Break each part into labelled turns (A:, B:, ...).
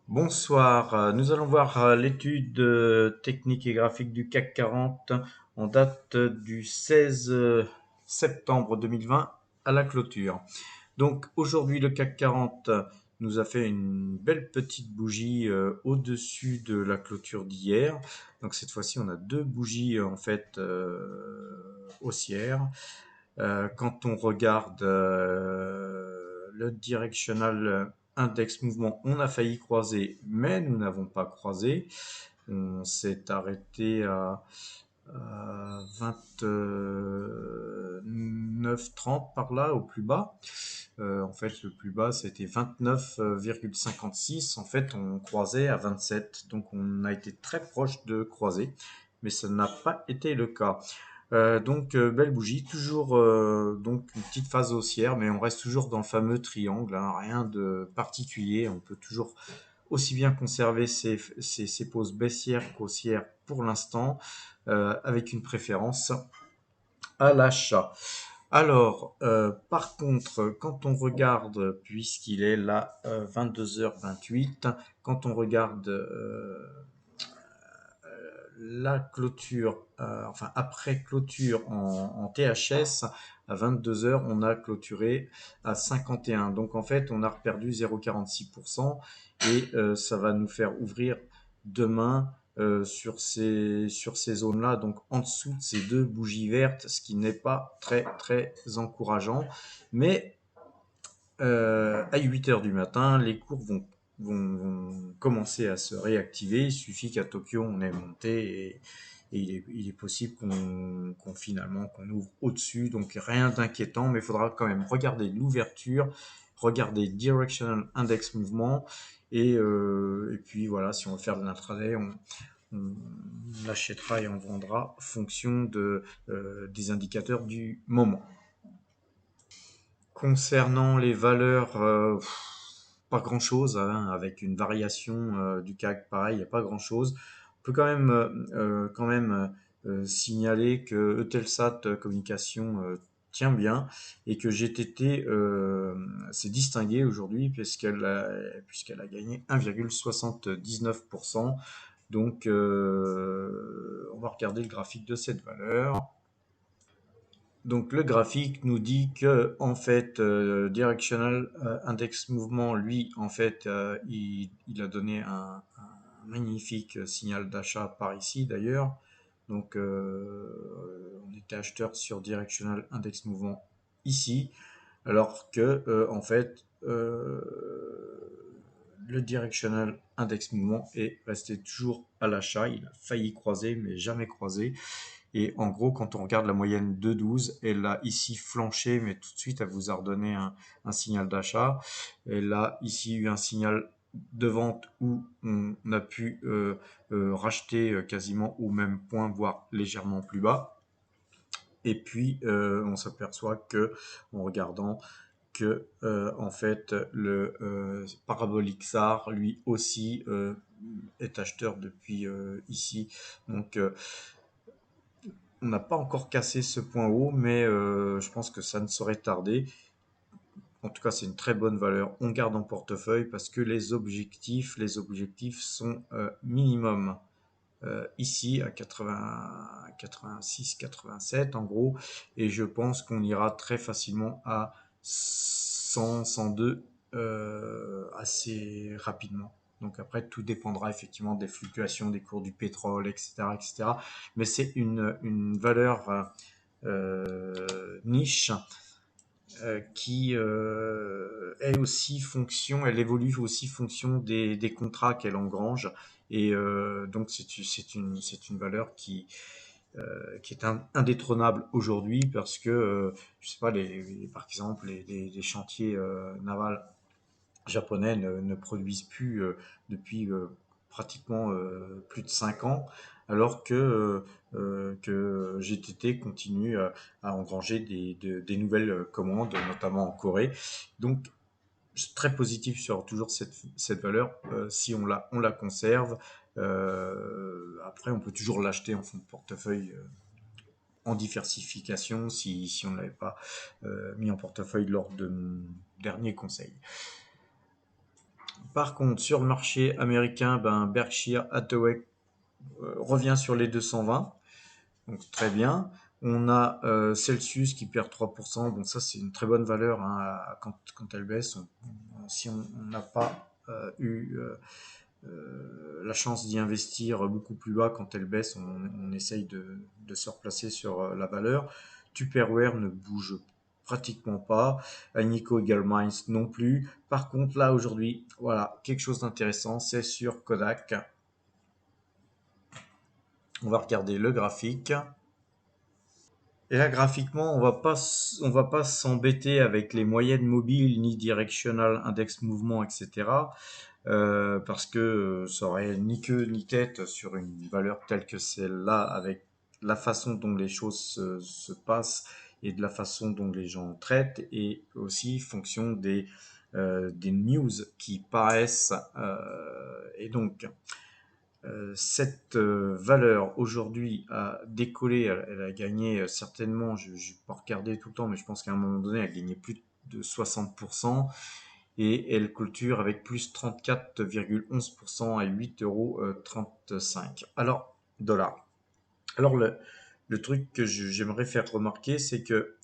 A: Bonsoir, nous allons voir l'étude technique et graphique du CAC 40 en date du 16 septembre 2020 à la clôture. Donc aujourd'hui le CAC 40 nous a fait une belle petite bougie au-dessus de la clôture d'hier. Donc cette fois-ci on a deux bougies en fait haussières. Quand on regarde le directional index mouvement, on a failli croiser, mais nous n'avons pas croisé. On s'est arrêté à 29,30 par là, au plus bas. En fait, le plus bas, c'était 29,56. En fait, on croisait à 27. Donc, on a été très proche de croiser, mais ça n'a pas été le cas. Belle bougie, toujours donc une petite phase haussière, mais on reste toujours dans le fameux triangle, hein, rien de particulier. On peut toujours aussi bien conserver ses pauses baissières qu'haussières pour l'instant, avec une préférence à l'achat. Alors, par contre, quand on regarde, puisqu'il est là 22h28, quand on regarde la clôture, enfin après clôture en THS, à 22h, on a clôturé à 51. Donc en fait, on a perdu 0,46% et ça va nous faire ouvrir demain sur ces zones-là, donc en dessous de ces deux bougies vertes, ce qui n'est pas très très encourageant. Mais à 8 heures du matin, les cours vont commencer à se réactiver. Il suffit qu'à Tokyo, on ait monté et il est possible finalement qu'on ouvre au-dessus. Donc rien d'inquiétant, mais il faudra quand même regarder l'ouverture, regarder Directional Index Mouvement. Et puis voilà, si on veut faire de l'intraday, on achètera et on vendra en fonction des indicateurs du moment. Concernant les valeurs, pas grand-chose, hein, avec une variation du CAC pareil, il n'y a pas grand-chose. On peut quand même signaler que Eutelsat Communication tient bien et que GTT s'est distinguée aujourd'hui puisqu'elle a gagné 1,79%. Donc, on va regarder le graphique de cette valeur. Donc le graphique nous dit que en fait directional index mouvement lui en fait il a donné un magnifique signal d'achat par ici d'ailleurs. Donc on était acheteur sur directional index mouvement ici alors que en fait le directional index mouvement est resté toujours à l'achat. Il a failli croiser mais jamais croisé. Et en gros, quand on regarde la moyenne de 12, elle a ici flanché, mais tout de suite, elle vous a redonné un signal d'achat. Elle a ici eu un signal de vente où on a pu racheter quasiment au même point, voire légèrement plus bas. Et puis, on s'aperçoit que, en regardant, que en fait le parabolique SAR lui aussi est acheteur depuis ici. Donc on n'a pas encore cassé ce point haut, mais je pense que ça ne saurait tarder. En tout cas, c'est une très bonne valeur. On garde en portefeuille parce que les objectifs sont minimum ici à 80, 86, 87 en gros, et je pense qu'on ira très facilement à 100, 102 assez rapidement. Donc après, tout dépendra effectivement des fluctuations des cours du pétrole, etc., etc. Mais c'est une valeur niche qui est aussi fonction, elle évolue aussi fonction des contrats qu'elle engrange. Et donc c'est une valeur qui est indétrônable aujourd'hui parce que, je sais pas, par exemple, les chantiers navals japonais ne produisent plus depuis pratiquement plus de 5 ans, alors que GTT continue à engranger des nouvelles commandes, notamment en Corée. Donc, très positif sur toujours cette valeur. Si on la conserve, après, on peut toujours l'acheter en fonds de portefeuille en diversification si on ne l'avait pas mis en portefeuille lors de mon dernier conseil. Par contre, sur le marché américain, ben, Berkshire Hathaway revient sur les 220. Donc très bien. On a Celsius qui perd 3%. Bon, ça c'est une très bonne valeur hein, quand elle baisse. Si on n'a pas eu la chance d'y investir beaucoup plus bas quand elle baisse, on essaye de se replacer sur la valeur. Tupperware ne bouge pratiquement pas. Agnico Eagle Mines non plus. Par contre, là aujourd'hui, voilà, quelque chose d'intéressant, c'est sur Kodak. On va regarder le graphique. Et là, graphiquement, on va pas s'embêter avec les moyennes mobiles, ni directional index mouvement, etc. Parce que ça aurait ni queue ni tête sur une valeur telle que celle-là, avec la façon dont les choses se passent et de la façon dont les gens traitent, et aussi fonction des news qui paraissent. Et donc, cette valeur aujourd'hui a décollé, elle a gagné certainement, je n'ai pas regardé tout le temps, mais je pense qu'à un moment donné, elle a gagné plus de 60% et elle clôture avec plus 34,11% à 8,35 € Alors, dollars. Alors, le truc que j'aimerais faire remarquer, c'est que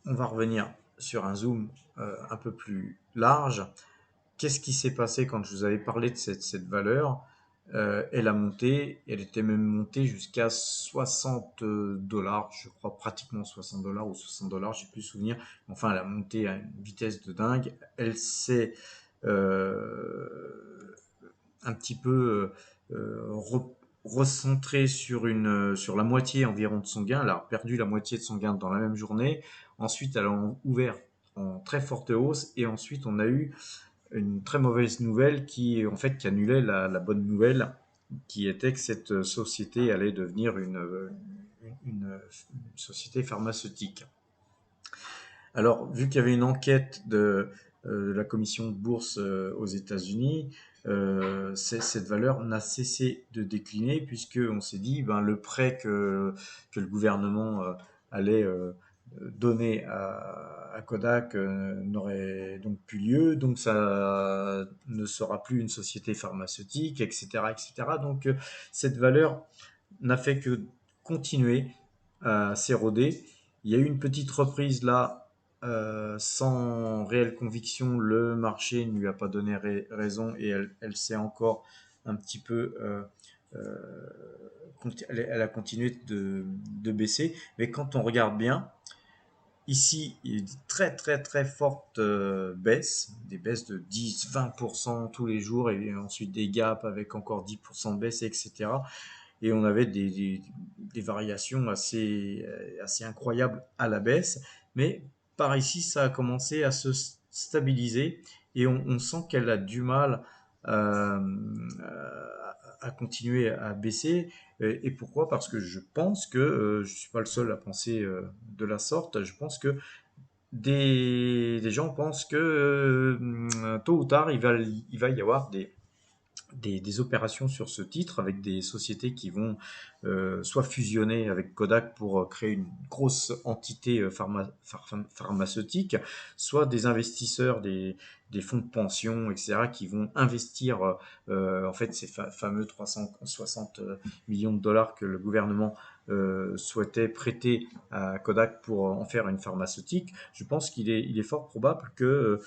A: on va revenir sur un zoom un peu plus large. Qu'est-ce qui s'est passé quand je vous avais parlé de cette valeur? Elle a monté, elle était même montée jusqu'à 60 $, je crois pratiquement 60 $ ou 60 $, j'ai plus souvenir. Enfin, elle a monté à une vitesse de dingue. Elle s'est euh, un petit peu recentrée sur la moitié environ de son gain. Elle a perdu la moitié de son gain dans la même journée. Ensuite, elle a ouvert en très forte hausse et ensuite on a eu une très mauvaise nouvelle qui en fait qui annulait la bonne nouvelle qui était que cette société allait devenir une société pharmaceutique. Alors, vu qu'il y avait une enquête de la commission de bourse aux États-Unis, cette valeur n'a cessé de décliner puisque on s'est dit ben le prêt que le gouvernement allait donné à Kodak n'aurait donc plus lieu, donc ça ne sera plus une société pharmaceutique, etc., etc. Donc cette valeur n'a fait que continuer à s'éroder. Il y a eu une petite reprise là, sans réelle conviction, le marché ne lui a pas donné raison et elle s'est encore un petit peu elle a continué de baisser. Mais quand on regarde bien, ici, il y a des très très très fortes baisses, des baisses de 10-20% tous les jours, et ensuite des gaps avec encore 10% de baisse, etc. Et on avait des variations assez incroyables à la baisse. Mais par ici, ça a commencé à se stabiliser et on sent qu'elle a du mal euh, à continuer à baisser. Et pourquoi? Parce que je pense que, je ne suis pas le seul à penser de la sorte, je pense que des gens pensent que tôt ou tard, il va y avoir des opérations sur ce titre avec des sociétés qui vont soit fusionner avec Kodak pour créer une grosse entité pharmaceutique, soit des investisseurs, des fonds de pension, etc., qui vont investir en fait ces fameux 360 millions de dollars que le gouvernement souhaitait prêter à Kodak pour en faire une pharmaceutique. Je pense il est fort probable que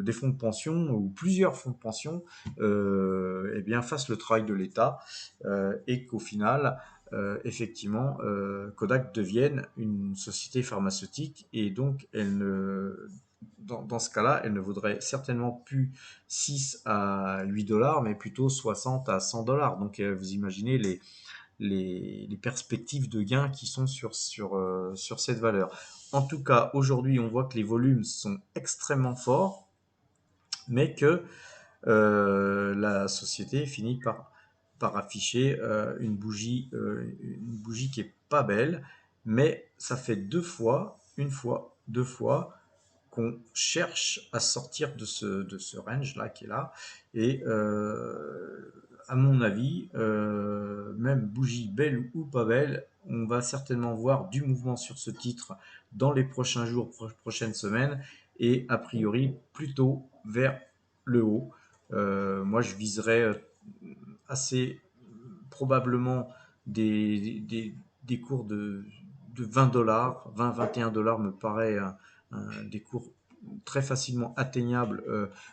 A: des fonds de pension ou plusieurs fonds de pension eh bien, fasse le travail de l'État et qu'au final, effectivement, Kodak devienne une société pharmaceutique et donc dans ce cas-là, elle ne vaudrait certainement plus 6 à 8 dollars, mais plutôt 60 à 100 dollars. Donc vous imaginez les perspectives de gains qui sont sur cette valeur. En tout cas, aujourd'hui, on voit que les volumes sont extrêmement forts, mais que la société finit par afficher une bougie qui est pas belle, mais ça fait une fois, deux fois qu'on cherche à sortir de ce range-là qui est là. Et à mon avis, même bougie belle ou pas belle, on va certainement voir du mouvement sur ce titre dans les prochains jours, prochaines semaines, et a priori plutôt vers le haut. Moi, je viserais assez probablement des cours de 20 dollars, 20-21 $ me paraît des cours très facilement atteignables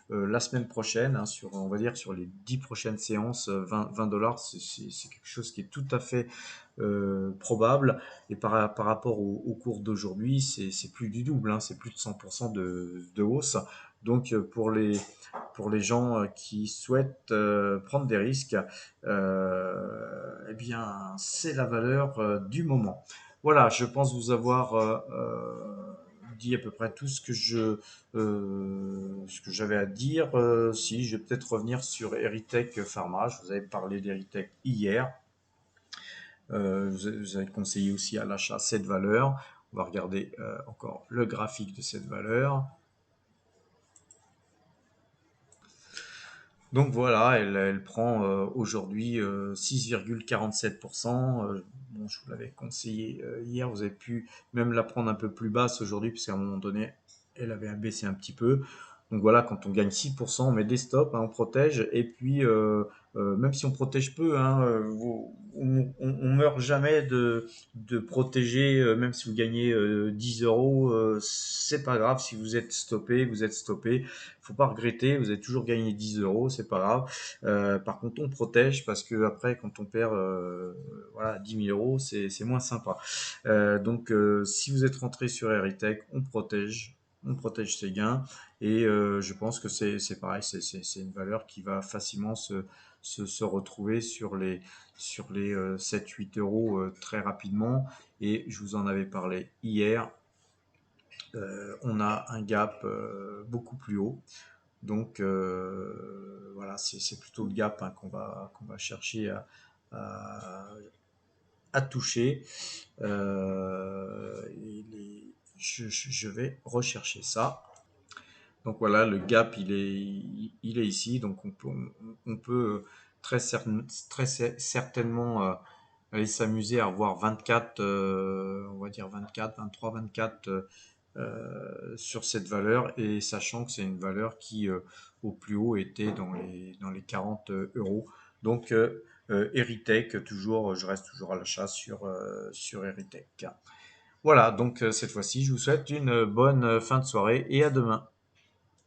A: la semaine prochaine, hein, on va dire sur les 10 prochaines séances, 20 $, c'est quelque chose qui est tout à fait probable. Et par rapport au cours d'aujourd'hui, c'est plus du double, hein, c'est plus de 100% de hausse. Donc pour les gens qui souhaitent prendre des risques, eh bien, c'est la valeur du moment. Voilà, je pense vous avoir dit à peu près tout ce que j'avais à dire. Si, je vais peut-être revenir sur Eritech Pharma. Je vous avais parlé d'Eritech hier. Vous avez conseillé aussi à l'achat cette valeur. On va regarder encore le graphique de cette valeur. Donc voilà, elle prend aujourd'hui 6,47%. Bon, je vous l'avais conseillé hier, vous avez pu même la prendre un peu plus basse aujourd'hui, puisqu'à un moment donné, elle avait baissé un petit peu. Donc voilà, quand on gagne 6%, on met des stops, hein, on protège, et puis même si on protège peu, hein, on meurt jamais de protéger, même si vous gagnez 10 euros, c'est pas grave, si vous êtes stoppé, vous êtes stoppé. Faut pas regretter, vous avez toujours gagné 10 euros, c'est pas grave. Par contre, on protège parce que après, quand on perd voilà, 10 000 euros, c'est moins sympa. Donc, si vous êtes rentré sur Eritech, on protège ses gains. Et je pense que c'est pareil, c'est une valeur qui va facilement se retrouver sur les 7-8 euros très rapidement. Et je vous en avais parlé hier. On a un gap beaucoup plus haut. Donc voilà, c'est plutôt le gap, hein, qu'on va chercher à, à toucher. Je vais rechercher ça. Donc voilà, le gap, il est ici. Donc on peut très certainement aller s'amuser à revoir 24, on va dire 24, 23, 24 sur cette valeur, et sachant que c'est une valeur qui au plus haut était dans les 40 euros. Donc Eritech, toujours, je reste toujours à l'achat sur Eritech. Voilà, donc cette fois-ci, je vous souhaite une bonne fin de soirée et à demain.